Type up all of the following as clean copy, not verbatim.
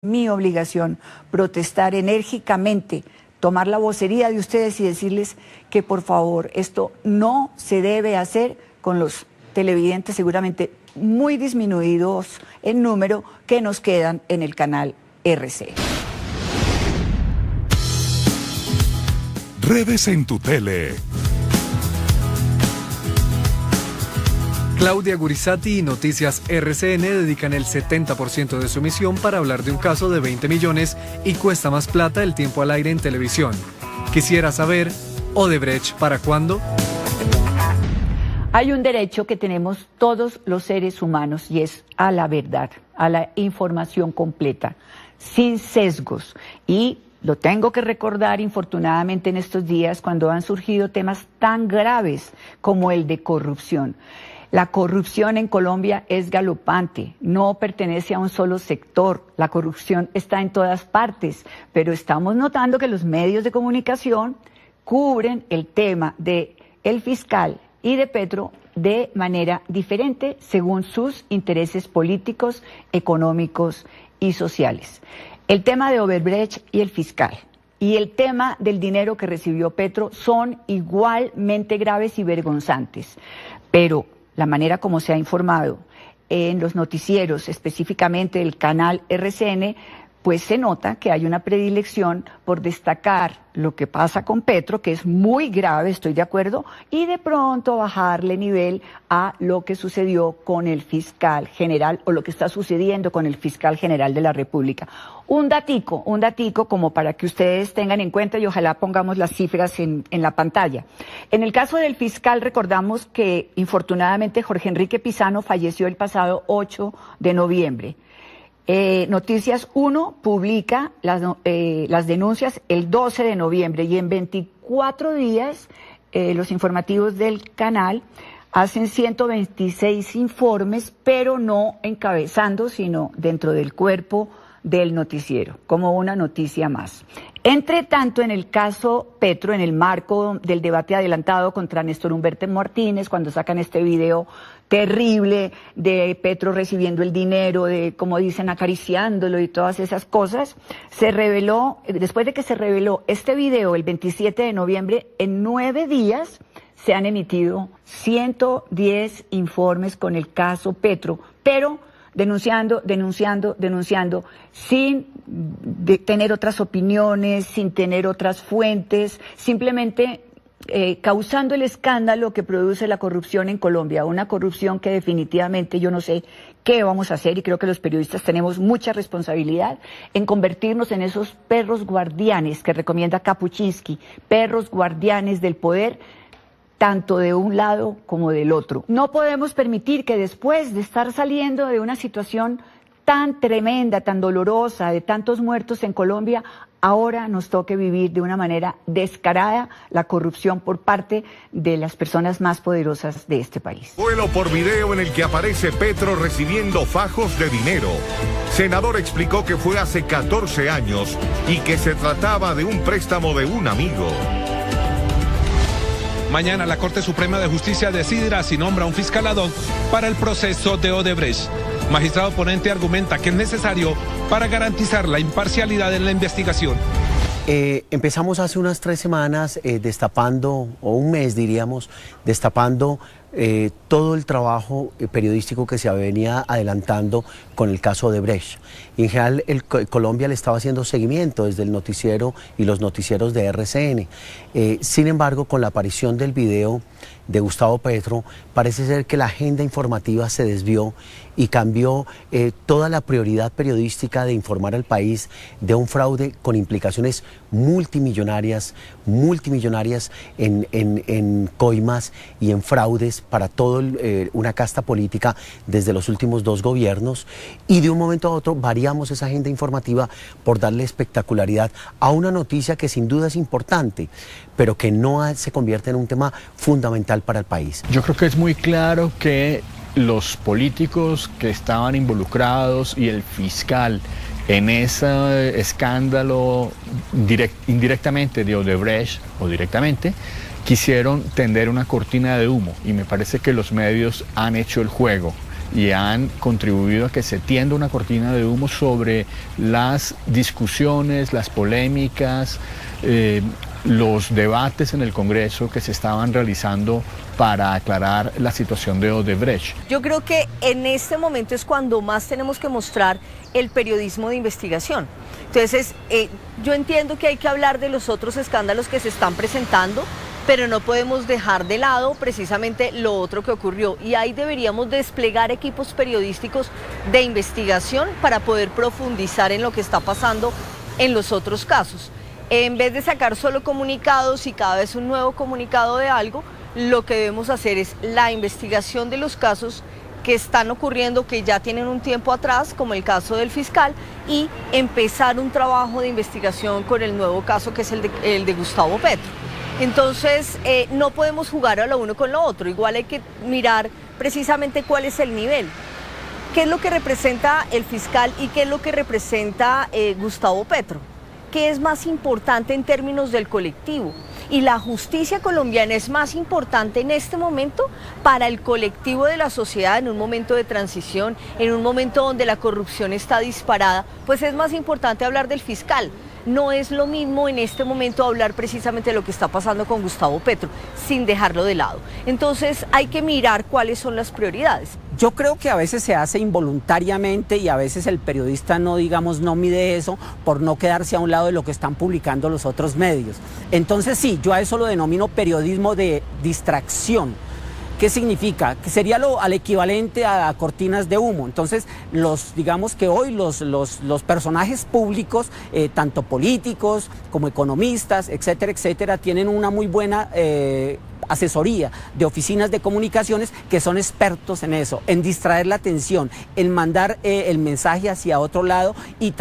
Mi obligación protestar enérgicamente, tomar la vocería de ustedes y decirles que por favor esto no se debe hacer con los televidentes seguramente muy disminuidos en número que nos quedan en el canal RC. Redes en tu tele. Claudia Gurizati y Noticias RCN dedican el 70% de su emisión para hablar de un caso de 20 millones y cuesta más plata el tiempo al aire en televisión. Quisiera saber, ¿Odebrecht para cuándo? Hay un derecho que tenemos todos los seres humanos y es a la verdad, a la información completa, sin sesgos. Y lo tengo que recordar infortunadamente en estos días cuando han surgido temas tan graves como el de corrupción. La corrupción en Colombia es galopante, no pertenece a un solo sector, la corrupción está en todas partes, pero estamos notando que los medios de comunicación cubren el tema de el fiscal y de Petro de manera diferente según sus intereses políticos, económicos y sociales. El tema de Odebrecht y el fiscal y el tema del dinero que recibió Petro son igualmente graves y vergonzantes, pero la manera como se ha informado en los noticieros, específicamente el canal RCN, pues se nota que hay una predilección por destacar lo que pasa con Petro, que es muy grave, estoy de acuerdo, y de pronto bajarle nivel a lo que sucedió con el fiscal general o lo que está sucediendo con el fiscal general de la República. Un datico como para que ustedes tengan en cuenta y ojalá pongamos las cifras en la pantalla. En el caso del fiscal recordamos que infortunadamente Jorge Enrique Pizano falleció el pasado 8 de noviembre. Noticias 1 publica las denuncias el 12 de noviembre y en 24 días los informativos del canal hacen 126 informes, pero no encabezando, sino dentro del cuerpo del noticiero, como una noticia más. Entre tanto, en el caso Petro, en el marco del debate adelantado contra Néstor Humberto Martínez, cuando sacan este video terrible de Petro recibiendo el dinero, de, como dicen, acariciándolo y todas esas cosas, se reveló, después de que se reveló este video el 27 de noviembre, en 9 días se han emitido 110 informes con el caso Petro, pero denunciando, sin tener otras opiniones, sin tener otras fuentes, simplemente causando el escándalo que produce la corrupción en Colombia, una corrupción que definitivamente yo no sé qué vamos a hacer y creo que los periodistas tenemos mucha responsabilidad en convertirnos en esos perros guardianes que recomienda Kapuczynski, perros guardianes del poder, tanto de un lado como del otro. No podemos permitir que después de estar saliendo de una situación tan tremenda, tan dolorosa, de tantos muertos en Colombia, ahora nos toque vivir de una manera descarada la corrupción por parte de las personas más poderosas de este país. Vuelo por video en el que aparece Petro recibiendo fajos de dinero. Senador explicó que fue hace 14 años y que se trataba de un préstamo de un amigo. Mañana la Corte Suprema de Justicia decidirá si nombra un fiscal ad hoc para el proceso de Odebrecht. Magistrado ponente argumenta que es necesario para garantizar la imparcialidad en la investigación. Empezamos hace unas 3 semanas destapando, o un mes diríamos, destapando todo el trabajo periodístico que se venía adelantando con el caso Odebrecht. Y en general Colombia le estaba haciendo seguimiento desde el noticiero y los noticieros de RCN. Sin embargo, con la aparición del video de Gustavo Petro, parece ser que la agenda informativa se desvió y cambió toda la prioridad periodística de informar al país de un fraude con implicaciones multimillonarias en coimas y en fraudes para toda una casta política desde los últimos 2 gobiernos, y de un momento a otro variamos esa agenda informativa por darle espectacularidad a una noticia que sin duda es importante, pero que no se convierte en un tema fundamental para el país. Yo creo que es muy claro que los políticos que estaban involucrados y el fiscal en ese escándalo indirectamente de Odebrecht o directamente, quisieron tender una cortina de humo, y me parece que los medios han hecho el juego y han contribuido a que se tienda una cortina de humo sobre las discusiones, las polémicas, los debates en el Congreso que se estaban realizando para aclarar la situación de Odebrecht. Yo creo que en este momento es cuando más tenemos que mostrar el periodismo de investigación. Entonces, yo entiendo que hay que hablar de los otros escándalos que se están presentando, pero no podemos dejar de lado precisamente lo otro que ocurrió. Y ahí deberíamos desplegar equipos periodísticos de investigación para poder profundizar en lo que está pasando en los otros casos. En vez de sacar solo comunicados y cada vez un nuevo comunicado de algo, lo que debemos hacer es la investigación de los casos que están ocurriendo, que ya tienen un tiempo atrás, como el caso del fiscal, y empezar un trabajo de investigación con el nuevo caso que es el de Gustavo Petro. Entonces, no podemos jugar a lo uno con lo otro, igual hay que mirar precisamente cuál es el nivel, qué es lo que representa el fiscal y qué es lo que representa Gustavo Petro, qué es más importante en términos del colectivo. Y la justicia colombiana es más importante en este momento para el colectivo de la sociedad, en un momento de transición, en un momento donde la corrupción está disparada, pues es más importante hablar del fiscal. No es lo mismo en este momento hablar precisamente de lo que está pasando con Gustavo Petro, sin dejarlo de lado. Entonces hay que mirar cuáles son las prioridades. Yo creo que a veces se hace involuntariamente y a veces el periodista no mide eso por no quedarse a un lado de lo que están publicando los otros medios. Entonces sí, yo a eso lo denomino periodismo de distracción. ¿Qué significa? Que sería al equivalente a cortinas de humo. Entonces, digamos que hoy los personajes públicos, tanto políticos como economistas, etcétera, etcétera, tienen una muy buena asesoría de oficinas de comunicaciones que son expertos en eso, en distraer la atención, en mandar el mensaje hacia otro lado y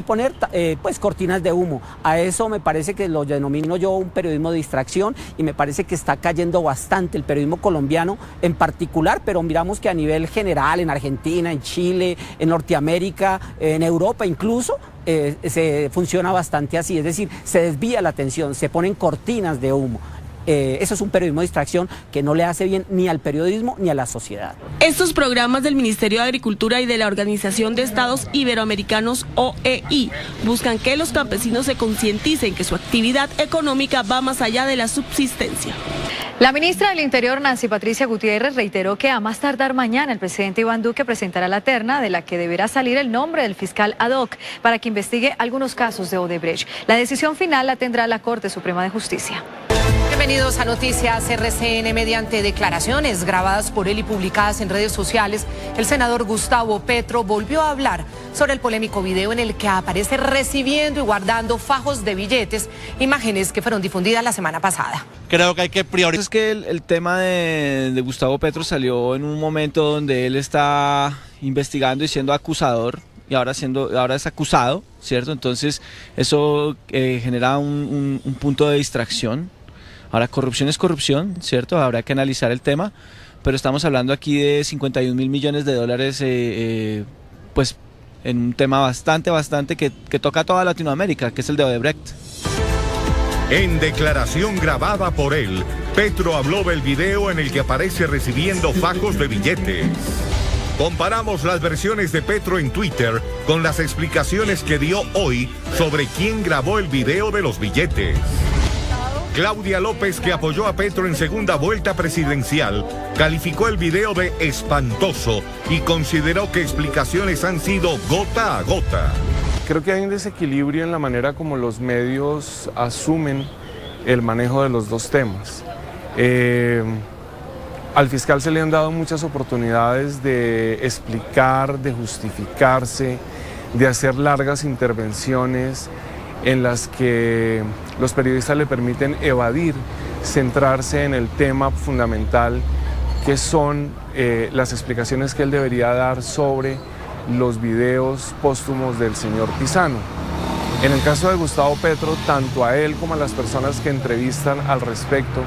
poner pues cortinas de humo. A eso me parece que lo denomino yo un periodismo de distracción y me parece que está cayendo bastante el periodismo colombiano en particular, pero miramos que a nivel general en Argentina, en Chile, en Norteamérica, en Europa incluso, se funciona bastante así, es decir, se desvía la atención, se ponen cortinas de humo. Eso es un periodismo de distracción que no le hace bien ni al periodismo ni a la sociedad. Estos programas del Ministerio de Agricultura y de la Organización de Estados Iberoamericanos, OEI, buscan que los campesinos se concienticen que su actividad económica va más allá de la subsistencia. La ministra del Interior, Nancy Patricia Gutiérrez, reiteró que a más tardar mañana el presidente Iván Duque presentará la terna de la que deberá salir el nombre del fiscal ad hoc para que investigue algunos casos de Odebrecht. La decisión final la tendrá la Corte Suprema de Justicia. Bienvenidos a Noticias RCN. Mediante declaraciones grabadas por él y publicadas en redes sociales, el senador Gustavo Petro volvió a hablar sobre el polémico video en el que aparece recibiendo y guardando fajos de billetes, imágenes que fueron difundidas la semana pasada. Creo que hay que priorizar. Es que el tema de Gustavo Petro salió en un momento donde él está investigando y siendo acusador, y ahora es acusado, ¿cierto? Entonces eso genera un punto de distracción. Ahora, corrupción es corrupción, ¿cierto? Habrá que analizar el tema, pero estamos hablando aquí de 51.000 millones de dólares, pues en un tema bastante que toca a toda Latinoamérica, que es el de Odebrecht. En declaración grabada por él, Petro habló del video en el que aparece recibiendo fajos de billetes. Comparamos las versiones de Petro en Twitter con las explicaciones que dio hoy sobre quién grabó el video de los billetes. Claudia López, que apoyó a Petro en segunda vuelta presidencial, calificó el video de espantoso y consideró que explicaciones han sido gota a gota. Creo que hay un desequilibrio en la manera como los medios asumen el manejo de los dos temas. Al fiscal se le han dado muchas oportunidades de explicar, de justificarse, de hacer largas intervenciones en las que los periodistas le permiten evadir, centrarse en el tema fundamental que son las explicaciones que él debería dar sobre los videos póstumos del señor Pisano. En el caso de Gustavo Petro, tanto a él como a las personas que entrevistan al respecto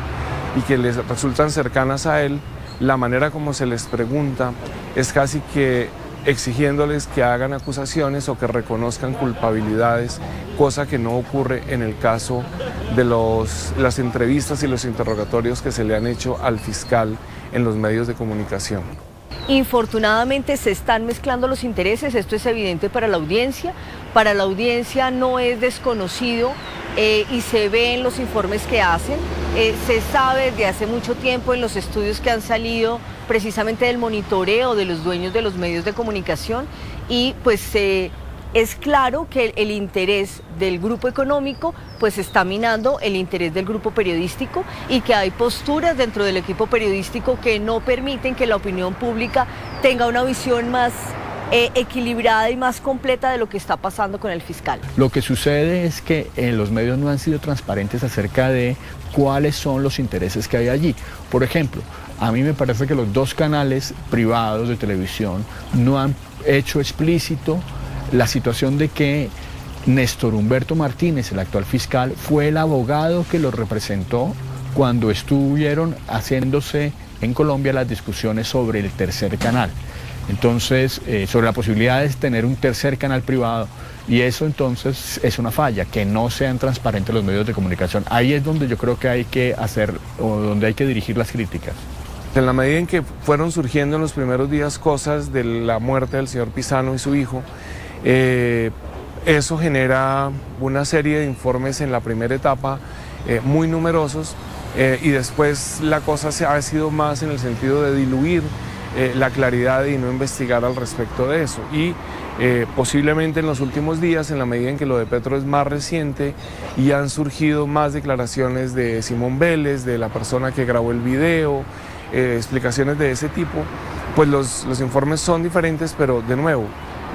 y que les resultan cercanas a él, la manera como se les pregunta es casi que exigiéndoles que hagan acusaciones o que reconozcan culpabilidades, cosa que no ocurre en el caso de las entrevistas y los interrogatorios que se le han hecho al fiscal en los medios de comunicación. Infortunadamente se están mezclando los intereses, esto es evidente para la audiencia no es desconocido y se ve en los informes que hacen, se sabe desde hace mucho tiempo en los estudios que han salido precisamente del monitoreo de los dueños de los medios de comunicación y pues es claro que el interés del grupo económico pues está minando el interés del grupo periodístico y que hay posturas dentro del equipo periodístico que no permiten que la opinión pública tenga una visión más equilibrada y más completa de lo que está pasando con el fiscal. Lo que sucede es que los medios no han sido transparentes acerca de cuáles son los intereses que hay allí. Por ejemplo, a mí me parece que los dos canales privados de televisión no han hecho explícito la situación de que Néstor Humberto Martínez, el actual fiscal, fue el abogado que lo representó cuando estuvieron haciéndose en Colombia las discusiones sobre el tercer canal. Entonces, sobre la posibilidad de tener un tercer canal privado, y eso entonces es una falla, que no sean transparentes los medios de comunicación. Ahí es donde yo creo que hay que hacer, o donde hay que dirigir las críticas. En la medida en que fueron surgiendo en los primeros días cosas de la muerte del señor Pisano y su hijo, eso genera una serie de informes en la primera etapa muy numerosos y después la cosa ha sido más en el sentido de diluir la claridad y no investigar al respecto de eso. Y posiblemente en los últimos días, en la medida en que lo de Petro es más reciente y han surgido más declaraciones de Simón Vélez, de la persona que grabó el video, explicaciones de ese tipo, pues los informes son diferentes, pero de nuevo,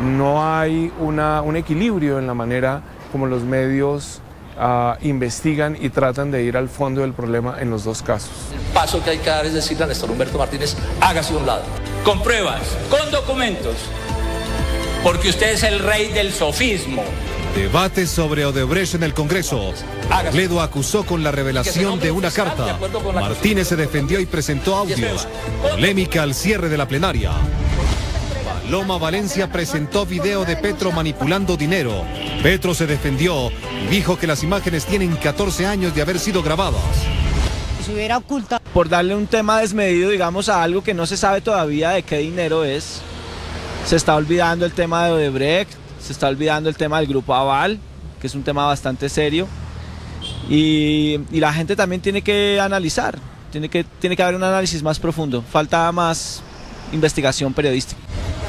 no hay un equilibrio en la manera como los medios investigan y tratan de ir al fondo del problema en los dos casos. El paso que hay que dar es decirle a Néstor Humberto Martínez, hágase a un lado, con pruebas, con documentos, porque usted es el rey del sofismo. Debate sobre Odebrecht en el Congreso. Robledo acusó con la revelación de una carta. Martínez se defendió y presentó audios. Polémica al cierre de la plenaria. Paloma Valencia presentó video de Petro manipulando dinero. Petro se defendió y dijo que las imágenes tienen 14 años de haber sido grabadas. Si hubiera ocultado. Por darle un tema desmedido, digamos, a algo que no se sabe todavía de qué dinero es. Se está olvidando el tema de Odebrecht, se está olvidando el tema del Grupo Aval, que es un tema bastante serio. Y la gente también tiene que analizar, tiene que haber un análisis más profundo. Falta más investigación periodística.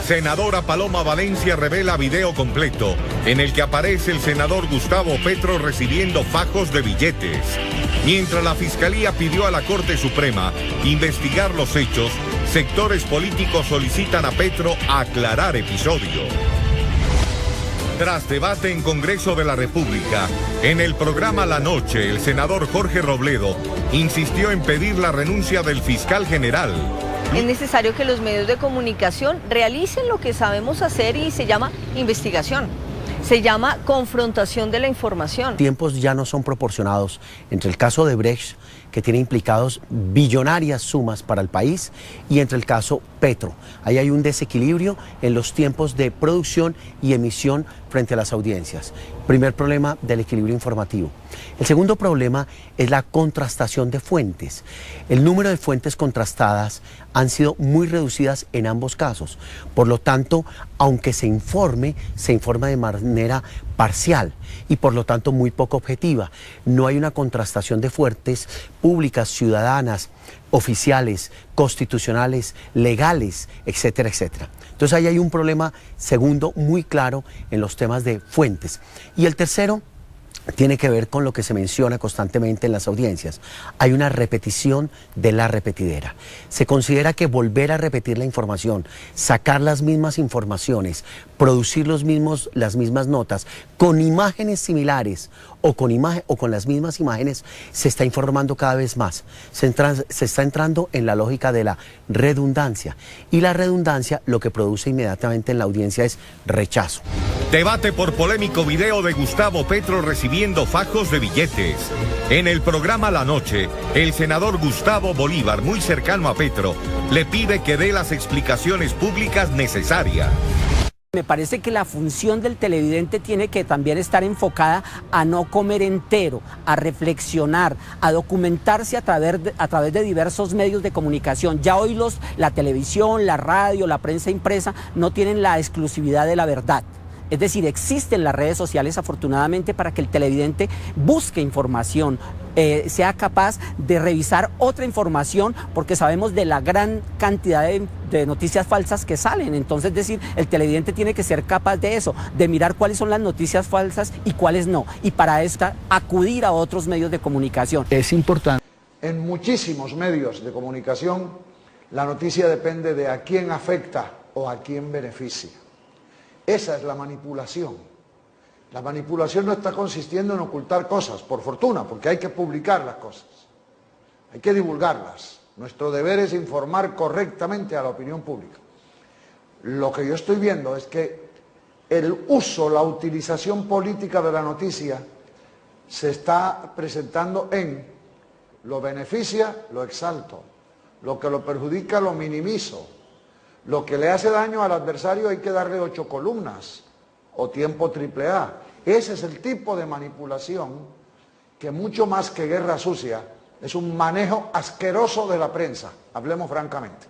Senadora Paloma Valencia revela video completo en el que aparece el senador Gustavo Petro recibiendo fajos de billetes. Mientras la Fiscalía pidió a la Corte Suprema investigar los hechos, sectores políticos solicitan a Petro aclarar episodio. Tras debate en Congreso de la República, en el programa La Noche, el senador Jorge Robledo insistió en pedir la renuncia del fiscal general. Es necesario que los medios de comunicación realicen lo que sabemos hacer y se llama investigación. Se llama confrontación de la información. Tiempos ya no son proporcionados entre el caso de Odebrecht, que tiene implicados billonarias sumas para el país, y entre el caso Petro. Ahí hay un desequilibrio en los tiempos de producción y emisión frente a las audiencias. Primer problema del equilibrio informativo. El segundo problema es la contrastación de fuentes. El número de fuentes contrastadas han sido muy reducidas en ambos casos. Por lo tanto, aunque se informa de manera parcial y por lo tanto muy poco objetiva. No hay una contrastación de fuentes públicas, ciudadanas, oficiales, constitucionales, legales, etcétera, etcétera. Entonces ahí hay un problema segundo muy claro en los temas de fuentes. Y el tercero tiene que ver con lo que se menciona constantemente en las audiencias. Hay una repetición de la repetidera. Se considera que volver a repetir la información, sacar las mismas informaciones, producir las mismas notas, con imágenes similares o con las mismas imágenes, se está informando cada vez más. Se está entrando en la lógica de la redundancia. Y la redundancia lo que produce inmediatamente en la audiencia es rechazo. Debate por polémico video de Gustavo Petro recibiendo fajos de billetes. En el programa La Noche, el senador Gustavo Bolívar, muy cercano a Petro, le pide que dé las explicaciones públicas necesarias. Me parece que la función del televidente tiene que también estar enfocada a no comer entero, a reflexionar, a documentarse a través de diversos medios de comunicación. Ya hoy la televisión, la radio, la prensa impresa no tienen la exclusividad de la verdad. Es decir, existen las redes sociales afortunadamente para que el televidente busque información, sea capaz de revisar otra información, porque sabemos de la gran cantidad de noticias falsas que salen. Entonces, es decir, el televidente tiene que ser capaz de eso, de mirar cuáles son las noticias falsas y cuáles no. Y para esto, acudir a otros medios de comunicación. Es importante. En muchísimos medios de comunicación, la noticia depende de a quién afecta o a quién beneficia. Esa es la manipulación. La manipulación no está consistiendo en ocultar cosas, por fortuna, porque hay que publicar las cosas, hay que divulgarlas. Nuestro deber es informar correctamente a la opinión pública. Lo que yo estoy viendo es que el uso, la utilización política de la noticia se está presentando en lo beneficia, lo exalto, lo que lo perjudica, lo minimizo. Lo que le hace daño al adversario hay que darle 8 columnas o tiempo AAA. Ese es el tipo de manipulación que mucho más que guerra sucia es un manejo asqueroso de la prensa, hablemos francamente.